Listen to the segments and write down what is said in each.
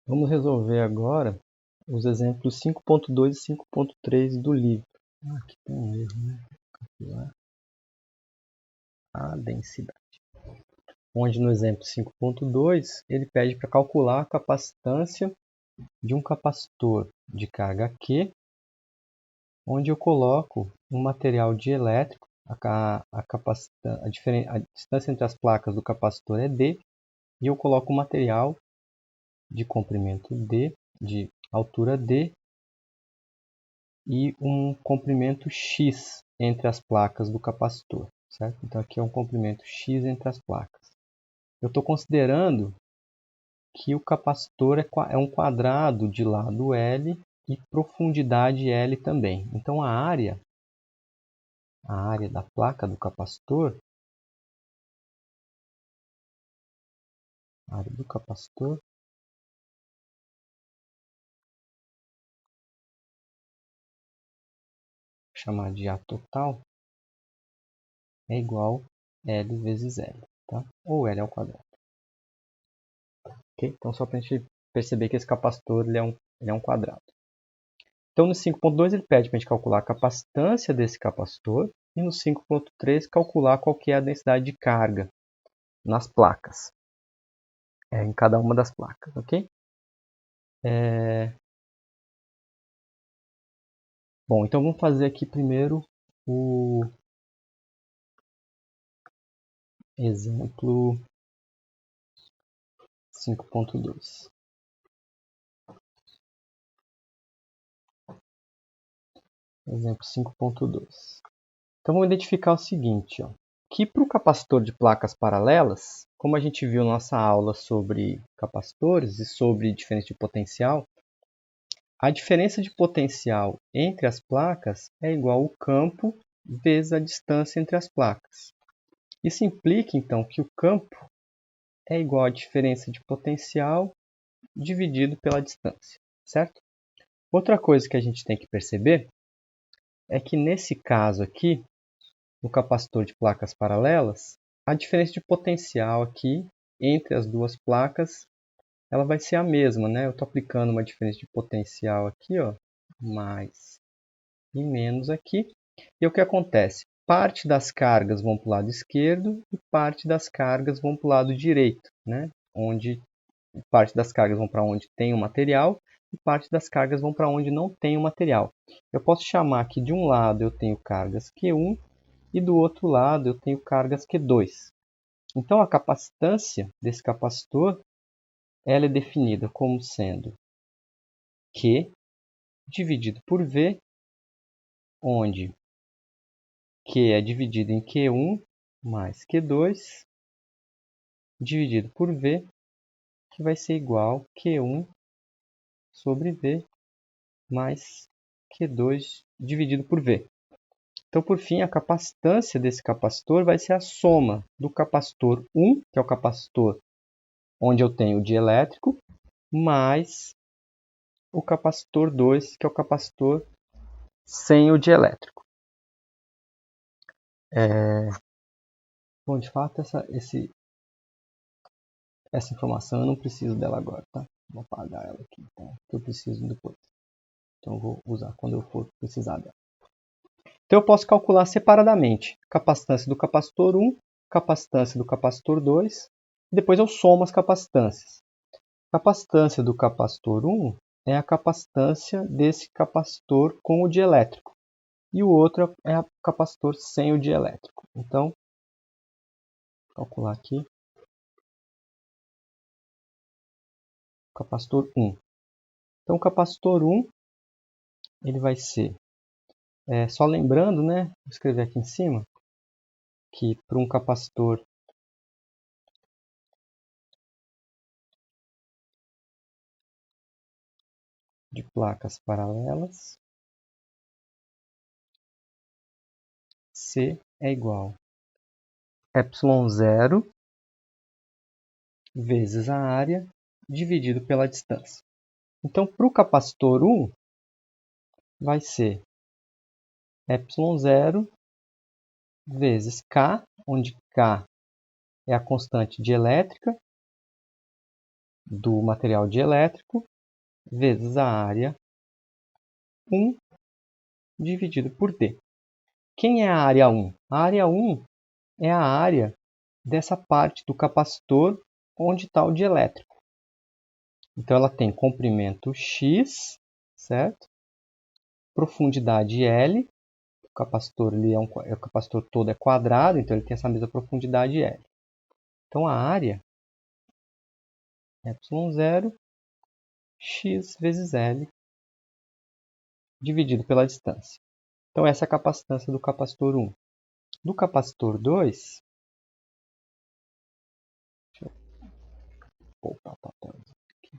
Vamos resolver agora os exemplos 5.2 e 5.3 do livro. Aqui tem um erro, né? Calcular a densidade. Onde no exemplo 5.2 ele pede para calcular a capacitância de um capacitor de carga Q, onde eu coloco um material dielétrico, a distância entre as placas do capacitor é D, e eu coloco um material de comprimento D, de altura D, e um comprimento X entre as placas do capacitor, certo? Então aqui é um comprimento X entre as placas. Eu estou considerando que o capacitor é um quadrado de lado L e profundidade L também. Então a área da placa do capacitor, vou chamar de A total, é igual a L vezes L, tá? Ou L ao quadrado. Okay? Então só para a gente perceber que esse capacitor ele é um quadrado. Então no 5.2 ele pede para a gente calcular a capacitância desse capacitor e no 5.3 calcular qual que é a densidade de carga nas placas, em cada uma das placas, ok? Bom, então vamos fazer aqui primeiro o exemplo 5.2. Exemplo 5.2. Então vamos identificar o seguinte, ó, que para o capacitor de placas paralelas, como a gente viu na nossa aula sobre capacitores e sobre diferença de potencial, a diferença de potencial entre as placas é igual ao campo vezes a distância entre as placas. Isso implica, então, que o campo é igual à diferença de potencial dividido pela distância, certo? Outra coisa que a gente tem que perceber é que nesse caso aqui, no capacitor de placas paralelas, a diferença de potencial aqui entre as duas placas ela vai ser a mesma, né? Eu estou aplicando uma diferença de potencial aqui, ó, mais e menos aqui. E o que acontece? Parte das cargas vão para o lado esquerdo e parte das cargas vão para o lado direito, né? Onde parte das cargas vão para onde tem o material e parte das cargas vão para onde não tem o material. Eu posso chamar que de um lado eu tenho cargas Q1 e do outro lado eu tenho cargas Q2. Então a capacitância desse capacitor ela é definida como sendo Q dividido por V, onde Q é dividido em Q1 mais Q2 dividido por V, que vai ser igual a Q1 sobre V mais Q2 dividido por V. Então, por fim, a capacitância desse capacitor vai ser a soma do capacitor 1, que é o capacitor onde eu tenho o dielétrico, mais o capacitor 2, que é o capacitor sem o dielétrico. Bom, de fato, essa informação eu não preciso dela agora, tá? Vou apagar ela aqui, então, que eu preciso depois. Então, eu vou usar quando eu for precisar dela. Então, eu posso calcular separadamente a capacitância do capacitor 1, capacitância do capacitor 2, e depois eu somo as capacitâncias. A capacitância do capacitor 1 é a capacitância desse capacitor com o dielétrico. E o outro é o capacitor sem o dielétrico. Então, vou calcular aqui. Capacitor 1. Então, o capacitor 1 ele vai ser, só lembrando, né, vou escrever aqui em cima, que para um capacitor de placas paralelas, C é igual a ε0 vezes a área dividido pela distância. Então, para o capacitor 1, vai ser ε0 vezes K, onde K é a constante dielétrica, do material dielétrico vezes a área 1 dividido por D. Quem é a área 1? A área 1 é a área dessa parte do capacitor onde está o dielétrico. Então, ela tem comprimento x, certo? Profundidade L. O capacitor, o capacitor todo é quadrado, então ele tem essa mesma profundidade L. Então, a área é ε0 x vezes L dividido pela distância. Então, essa é a capacitância do capacitor 1. Do capacitor 2, deixa eu voltar o papel aqui.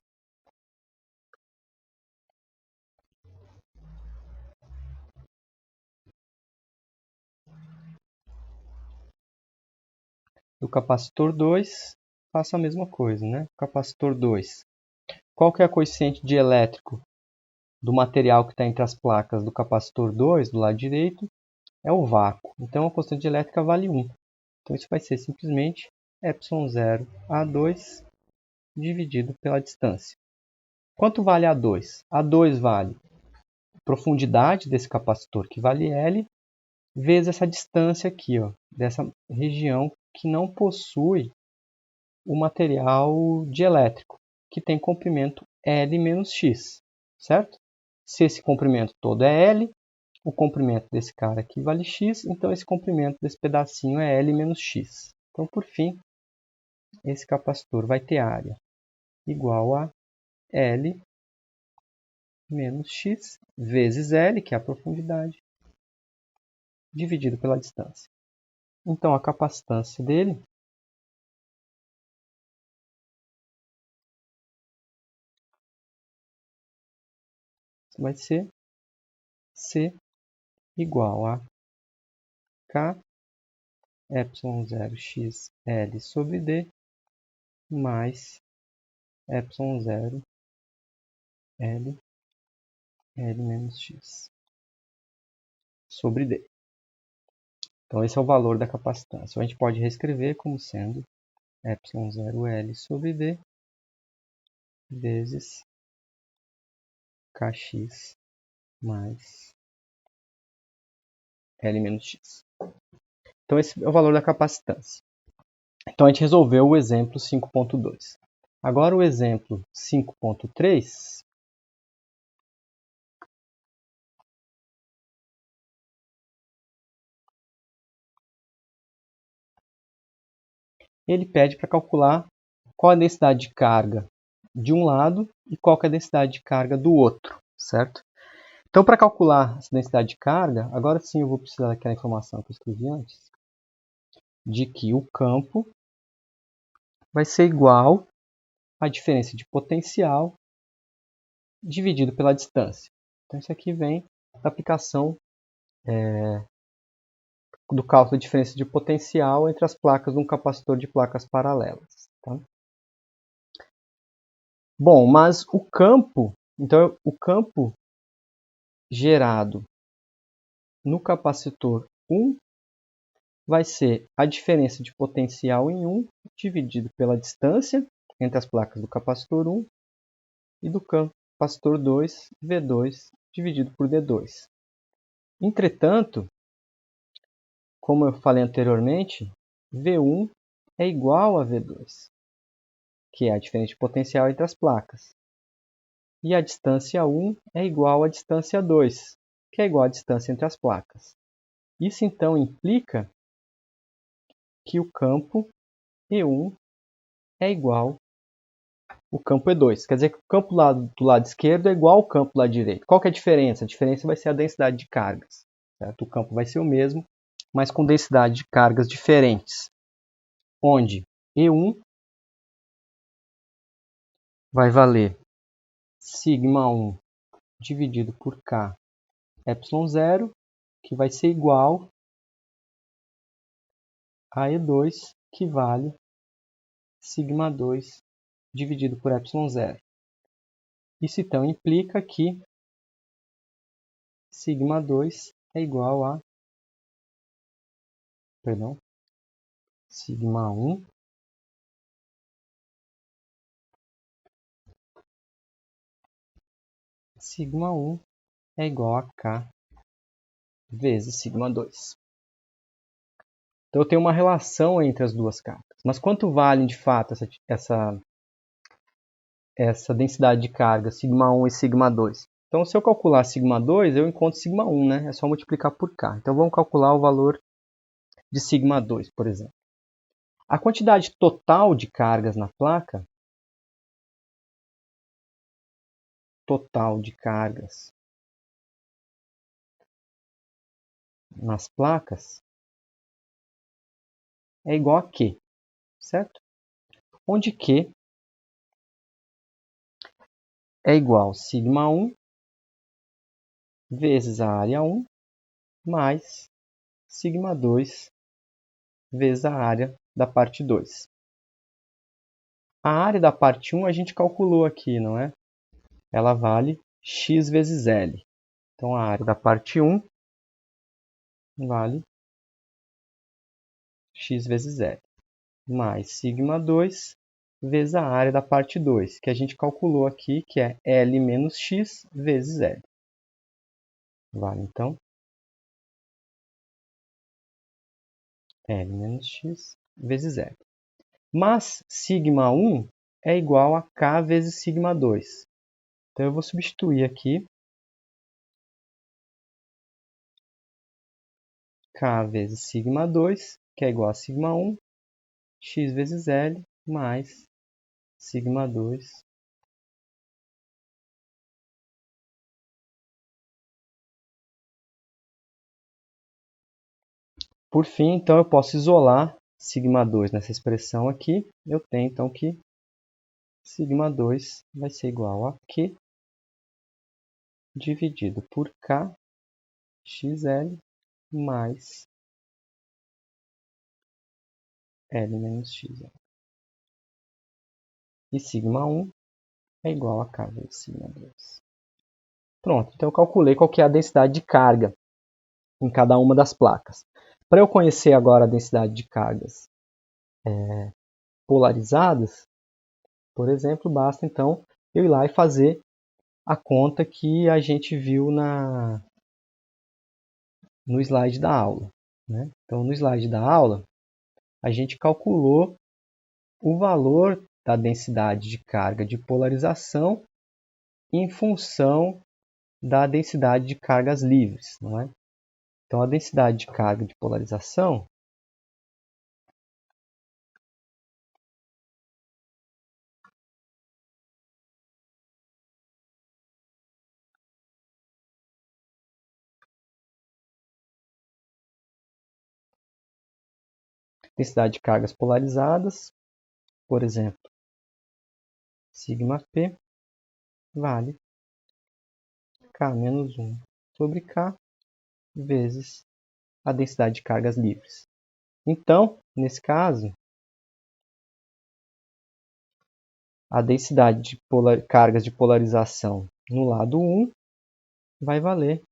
Do capacitor 2, faço a mesma coisa, né? Capacitor 2. Qual que é a coeficiente dielétrico do material que está entre as placas do capacitor 2, do lado direito? É o vácuo. Então, a constante dielétrica vale 1. Então, isso vai ser simplesmente ε0A2 dividido pela distância. Quanto vale A2? A2 vale a profundidade desse capacitor, que vale L, vezes essa distância aqui, ó, dessa região que não possui o material dielétrico, que tem comprimento L menos X, certo? Se esse comprimento todo é L, o comprimento desse cara aqui vale X, então esse comprimento desse pedacinho é L menos X. Então, por fim, esse capacitor vai ter área igual a L menos X vezes L, que é a profundidade, dividido pela distância. Então, a capacitância dele vai ser C igual a K ε0xL sobre D mais ε0 L menos X sobre D. Então, esse é o valor da capacitância. A gente pode reescrever como sendo ε0L sobre D vezes Kx mais L menos X. Então, esse é o valor da capacitância. Então, a gente resolveu o exemplo 5.2. Agora, o exemplo 5.3, ele pede para calcular qual a densidade de carga de um lado e qual é a densidade de carga do outro, certo? Então, para calcular essa densidade de carga, agora sim eu vou precisar daquela informação que eu escrevi antes, de que o campo vai ser igual à diferença de potencial dividido pela distância. Então, isso aqui vem da aplicação do cálculo da diferença de potencial entre as placas de um capacitor de placas paralelas. Tá? Bom, mas o campo, então o campo gerado no capacitor 1 vai ser a diferença de potencial em 1 dividido pela distância entre as placas do capacitor 1 e do capacitor 2, V2, dividido por D2. Entretanto, como eu falei anteriormente, V1 é igual a V2, que é a diferença de potencial entre as placas. E a distância 1 é igual à distância 2, que é igual à distância entre as placas. Isso então implica que o campo E1 é igual ao campo E2. Quer dizer que o campo do lado esquerdo é igual ao campo do lado direito. Qual que é a diferença? A diferença vai ser a densidade de cargas. Certo? O campo vai ser o mesmo, mas com densidade de cargas diferentes. Onde E1 vai valer sigma 1 dividido por K ε0, que vai ser igual a E2, que vale sigma 2 dividido por ε0. Isso então implica que sigma 2 é igual a sigma 1 Σ1 é igual a K vezes Σ2. Então eu tenho uma relação entre as duas cargas. Mas quanto vale de fato essa densidade de carga Σ1 e Σ2? Então se eu calcular Σ2, eu encontro Σ1, né? É só multiplicar por K. Então vamos calcular o valor de Σ2, por exemplo. A quantidade total de cargas na placa, nas placas, é igual a Q, certo? Onde Q é igual a Σ1 vezes a área 1 mais Σ2 vezes a área da parte 2. A área da parte 1 a gente calculou aqui, não é? Ela vale x vezes L. Então a área da parte 1 vale x vezes L, mais Σ2 vezes a área da parte 2, que a gente calculou aqui, que é L menos x vezes L. Vale, então, L menos x vezes L. Mas Σ1 é igual a K vezes Σ2. Então eu vou substituir aqui K vezes Σ2, que é igual a Σ1, x vezes L, mais Σ2. Por fim, então, eu posso isolar Σ2 nessa expressão aqui. Eu tenho, então, que Σ2 vai ser igual a Q dividido por K xl mais L menos xl. E Σ1 é igual a K vezes Σ2. Pronto, então eu calculei qual que é a densidade de carga em cada uma das placas. Para eu conhecer agora a densidade de cargas polarizadas, por exemplo, basta então eu ir lá e fazer a conta que a gente viu no slide da aula, né? Então, no slide da aula, a gente calculou o valor da densidade de carga de polarização em função da densidade de cargas livres, não é? Então, a densidade de carga de polarização densidade de cargas polarizadas, por exemplo, σp vale K menos 1 sobre K vezes a densidade de cargas livres. Então, nesse caso, a densidade de cargas de polarização no lado 1 vai valer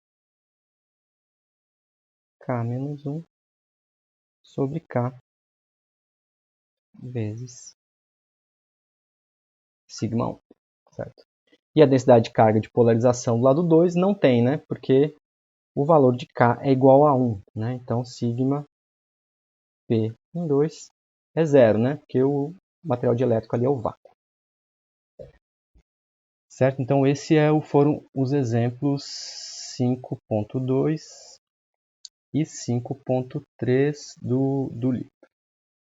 K menos 1 sobre K vezes Σ1, certo? E a densidade de carga de polarização do lado 2 não tem, né? Porque o valor de K é igual a 1, né? Então, Σp em 2 é zero, né? Porque o material dielétrico ali é o vácuo. Certo? Então, esses foram os exemplos 5.2 e 5.3 do livro.